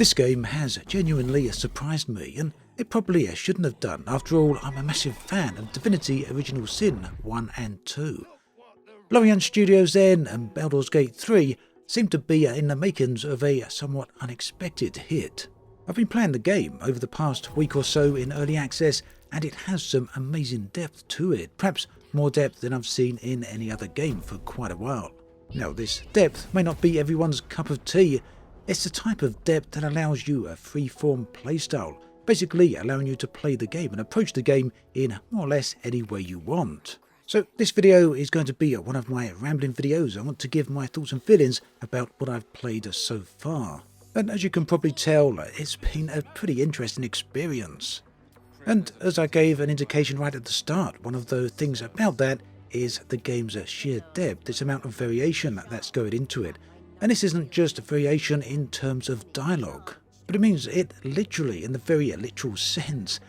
This game has genuinely surprised me, and it probably shouldn't have done. After all, I'm a massive fan of Divinity Original Sin 1 and 2. Larian Studios then and Baldur's Gate 3 seem to be in the makings of a somewhat unexpected hit. I've been playing the game over the past week or so in early access, and it has some amazing depth to it, perhaps more depth than I've seen in any other game for quite a while. Now, this depth may not be everyone's cup of tea. It's the type of depth that allows you a free-form playstyle, basically allowing you to play the game and approach the game in more or less any way you want. So this video is going to be one of my rambling videos. I want to give my thoughts and feelings about what I've played so far. And as you can probably tell, it's been a pretty interesting experience. And as I gave an indication right at the start, one of the things about that is the game's sheer depth, this amount of variation that's going into it. And this isn't just variation in terms of dialogue, but it means it literally, in the very literal sense.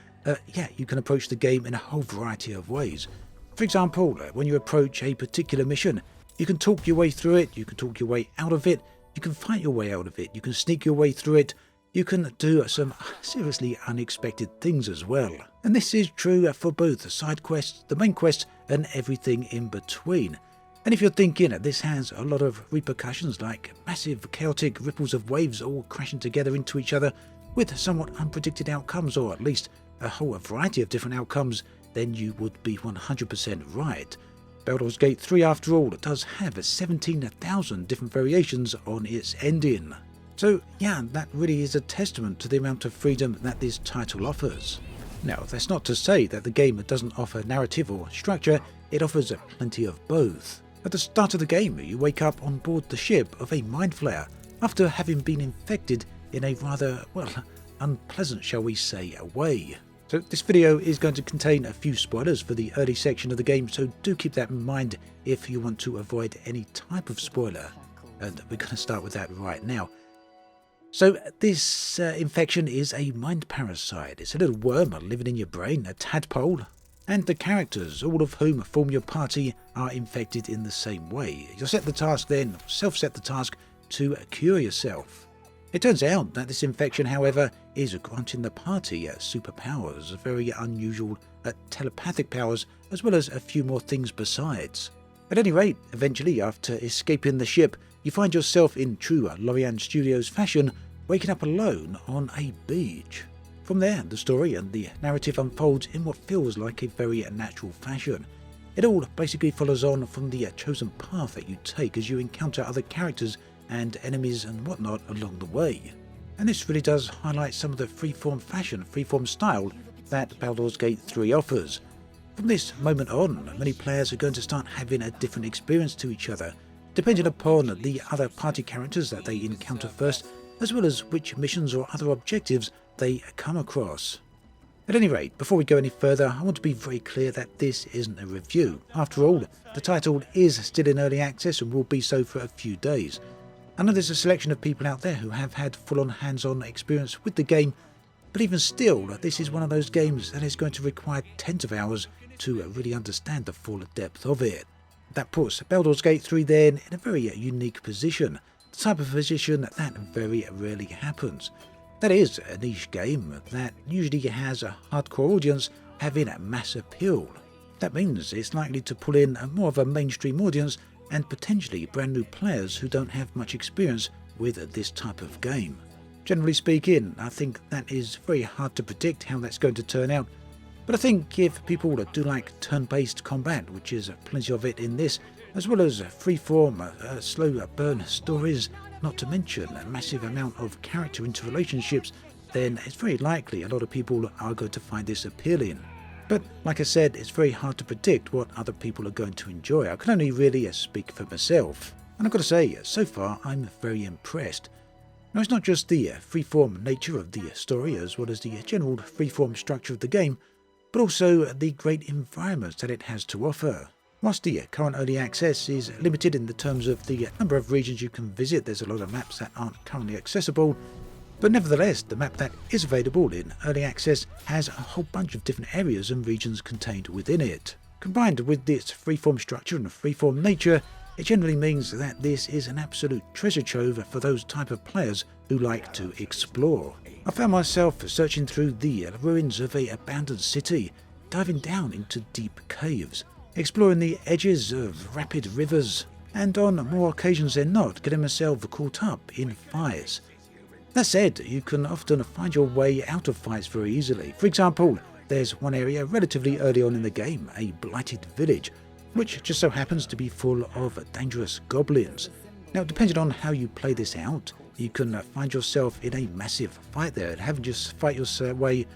You can approach the game in a whole variety of ways. For example, when you approach a particular mission, you can talk your way through it, you can talk your way out of it, you can fight your way out of it, you can sneak your way through it, you can do some seriously unexpected things as well. And this is true for both the side quests, the main quest, and everything in between. And if you're thinking this has a lot of repercussions like massive chaotic ripples of waves all crashing together into each other with somewhat unpredicted outcomes, or at least a whole variety of different outcomes, then you would be 100% right. Baldur's Gate 3, after all, does have 17,000 different variations on its ending. So yeah, that really is a testament to the amount of freedom that this title offers. Now, that's not to say that the game doesn't offer narrative or structure. It offers plenty of both. At the start of the game, you wake up on board the ship of a mind flayer after having been infected in a rather, unpleasant, shall we say, way. So this video is going to contain a few spoilers for the early section of the game, so do keep that in mind if you want to avoid any type of spoiler. And we're going to start with that right now. So this infection is a mind parasite. It's a little worm living in your brain, a tadpole. And the characters, all of whom form your party, are infected in the same way. You'll set the task then, self-set the task, to cure yourself. It turns out that this infection, however, is granting the party superpowers, very unusual telepathic powers, as well as a few more things besides. At any rate, eventually, after escaping the ship, you find yourself in true Larian Studios fashion, waking up alone on a beach. From there, the story and the narrative unfolds in what feels like a very natural fashion. It all basically follows on from the chosen path that you take as you encounter other characters and enemies and whatnot along the way. And this really does highlight some of the freeform fashion, freeform style that Baldur's Gate 3 offers. From this moment on, many players are going to start having a different experience to each other, depending upon the other party characters that they encounter first, as well as which missions or other objectives they come across. At any rate, before we go any further, I want to be very clear that this isn't a review. After all, the title is still in early access and will be so for a few days. I know there's a selection of people out there who have had full-on hands-on experience with the game, but even still, this is one of those games that is going to require tens of hours to really understand the full depth of it. That puts Baldur's Gate 3 then in a very unique position, the type of position that very rarely happens. That is, a niche game that usually has a hardcore audience having a mass appeal. That means it's likely to pull in more of a mainstream audience and potentially brand new players who don't have much experience with this type of game. Generally speaking, I think that is very hard to predict how that's going to turn out, but I think if people do like turn-based combat, which is plenty of it in this, as well as freeform, slow burn stories, not to mention a massive amount of character interrelationships, then it's very likely a lot of people are going to find this appealing. But like I said, it's very hard to predict what other people are going to enjoy. I can only really speak for myself. And I've got to say, so far I'm very impressed. Now, it's not just the freeform nature of the story, as well as the general freeform structure of the game, but also the great environments that it has to offer. Whilst the current early access is limited in the terms of the number of regions you can visit, there's a lot of maps that aren't currently accessible, but nevertheless, the map that is available in early access has a whole bunch of different areas and regions contained within it. Combined with this freeform structure and freeform nature, it generally means that this is an absolute treasure trove for those type of players who like to explore. I found myself searching through the ruins of an abandoned city, diving down into deep caves, exploring the edges of rapid rivers, and on more occasions than not, getting myself caught up in fights. That said, you can often find your way out of fights very easily. For example, there's one area relatively early on in the game, a blighted village, which just so happens to be full of dangerous goblins. Now, depending on how you play this out, you can find yourself in a massive fight there and having to just fight your way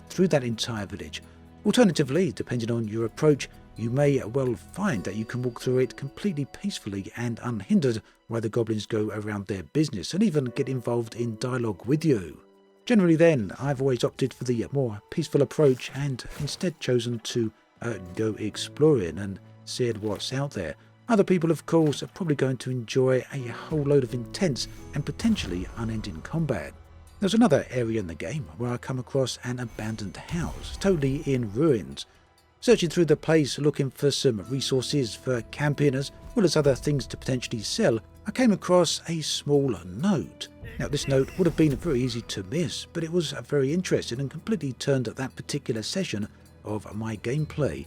through that entire village. Alternatively, depending on your approach, you may well find that you can walk through it completely peacefully and unhindered while the goblins go around their business and even get involved in dialogue with you. Generally then, I've always opted for the more peaceful approach and instead chosen to go exploring and seeing what's out there. Other people, of course, are probably going to enjoy a whole load of intense and potentially unending combat. There's another area in the game where I come across an abandoned house, totally in ruins. Searching through the place looking for some resources for camping as well as other things to potentially sell, I came across a small note. Now, this note would have been very easy to miss, but it was very interesting and completely turned that particular session of my gameplay.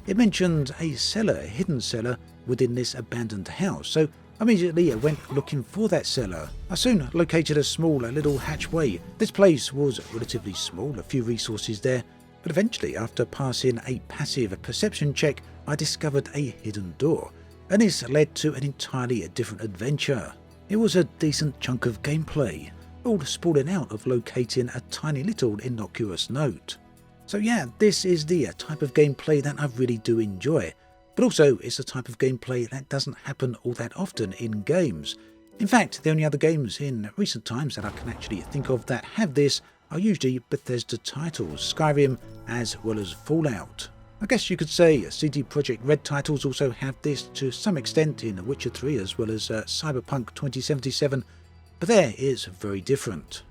It mentioned a cellar, a hidden cellar, within this abandoned house, so immediately I went looking for that cellar. I soon located a small little hatchway. This place was relatively small, a few resources there, but eventually, after passing a passive perception check, I discovered a hidden door, and this led to an entirely different adventure. It was a decent chunk of gameplay, all sprawling out of locating a tiny little innocuous note. So yeah, this is the type of gameplay that I really do enjoy, but also it's the type of gameplay that doesn't happen all that often in games. In fact, the only other games in recent times that I can actually think of that have this are usually Bethesda titles, Skyrim as well as Fallout. I guess you could say CD Projekt Red titles also have this to some extent in Witcher 3 as well as Cyberpunk 2077, but there it's very different.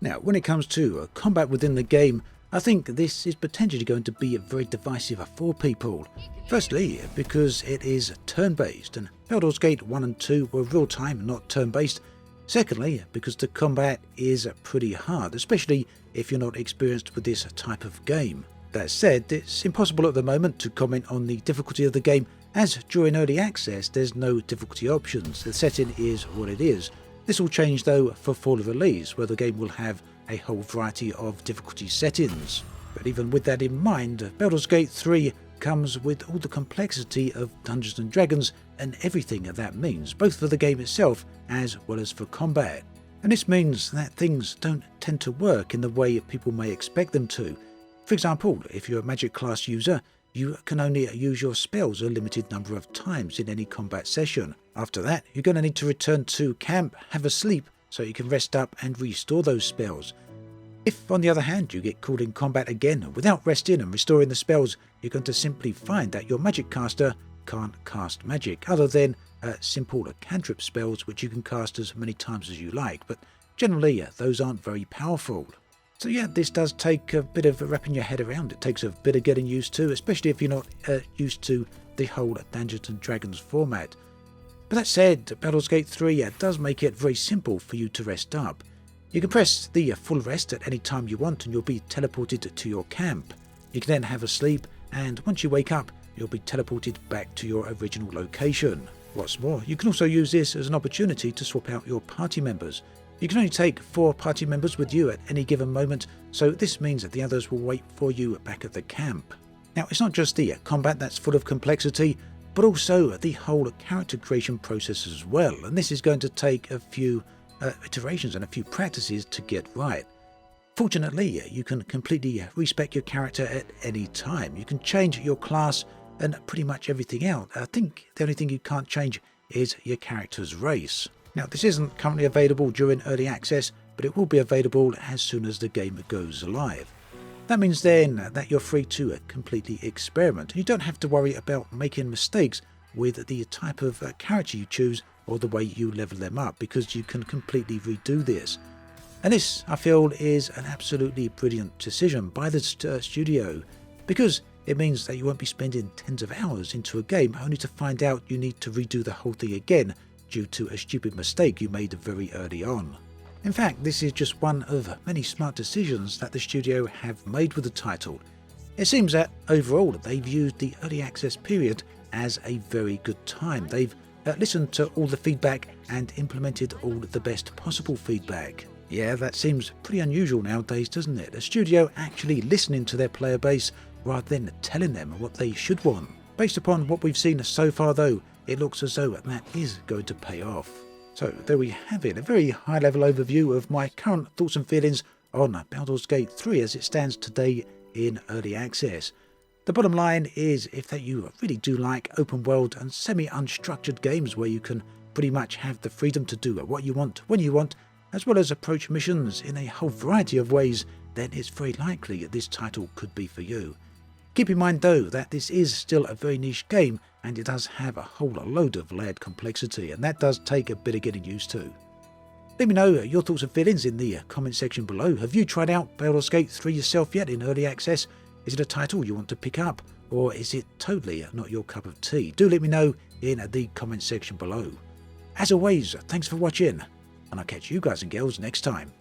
Now, when it comes to combat within the game, I think this is potentially going to be very divisive for people. Firstly, because it is turn-based, and Baldur's Gate 1 and 2 were real-time, not turn-based. Secondly, because the combat is pretty hard, especially if you're not experienced with this type of game. That said, it's impossible at the moment to comment on the difficulty of the game, as during early access there's no difficulty options. The setting is what it is. This will change though for full release, where the game will have a whole variety of difficulty settings. But even with that in mind, Baldur's Gate 3 comes with all the complexity of Dungeons and Dragons and everything that means, both for the game itself as well as for combat. And this means that things don't tend to work in the way people may expect them to. For example, if you're a magic class user, you can only use your spells a limited number of times in any combat session. After that, you're going to need to return to camp, have a sleep, so you can rest up and restore those spells. If, on the other hand, you get caught in combat again without resting and restoring the spells, you're going to simply find that your magic caster can't cast magic, other than simple cantrip spells which you can cast as many times as you like, but generally those aren't very powerful. So yeah, this does take a bit of wrapping your head around. It takes a bit of getting used to, especially if you're not used to the whole Dungeons and Dragons format. But that said, Baldur's Gate 3 does make it very simple for you to rest up. You can press the full rest at any time you want and you'll be teleported to your camp. You can then have a sleep, and once you wake up, you'll be teleported back to your original location. What's more, you can also use this as an opportunity to swap out your party members. You can only take 4 party members with you at any given moment, so this means that the others will wait for you back at the camp. Now, it's not just the combat that's full of complexity, but also the whole character creation process as well, and this is going to take a few iterations and a few practices to get right. Fortunately, you can completely respec your character at any time. You can change your class and pretty much everything else. I think the only thing you can't change is your character's race. Now, this isn't currently available during early access, but it will be available as soon as the game goes live. That means then that you're free to completely experiment. You don't have to worry about making mistakes with the type of character you choose or the way you level them up, because you can completely redo this. And this, I feel, is an absolutely brilliant decision by the studio, because it means that you won't be spending tens of hours into a game only to find out you need to redo the whole thing again due to a stupid mistake you made very early on. In fact, this is just one of many smart decisions that the studio have made with the title. It seems that overall they've used the early access period as a very good time. They've listened to all the feedback and implemented all the best possible feedback. Yeah, that seems pretty unusual nowadays, doesn't it? A studio actually listening to their player base rather than telling them what they should want. Based upon what we've seen so far though, it looks as though that is going to pay off. So there we have it, a very high level overview of my current thoughts and feelings on Baldur's Gate 3 as it stands today in early access. The bottom line is if that you really do like open world and semi-unstructured games where you can pretty much have the freedom to do what you want when you want, as well as approach missions in a whole variety of ways, then it's very likely that this title could be for you. Keep in mind though that this is still a very niche game and it does have a whole load of layered complexity, and that does take a bit of getting used to. Let me know your thoughts and feelings in the comment section below. Have you tried out Baldur's Gate 3 yourself yet in early access? Is it a title you want to pick up, or is it totally not your cup of tea? Do let me know in the comment section below. As always, thanks for watching, and I'll catch you guys and girls next time.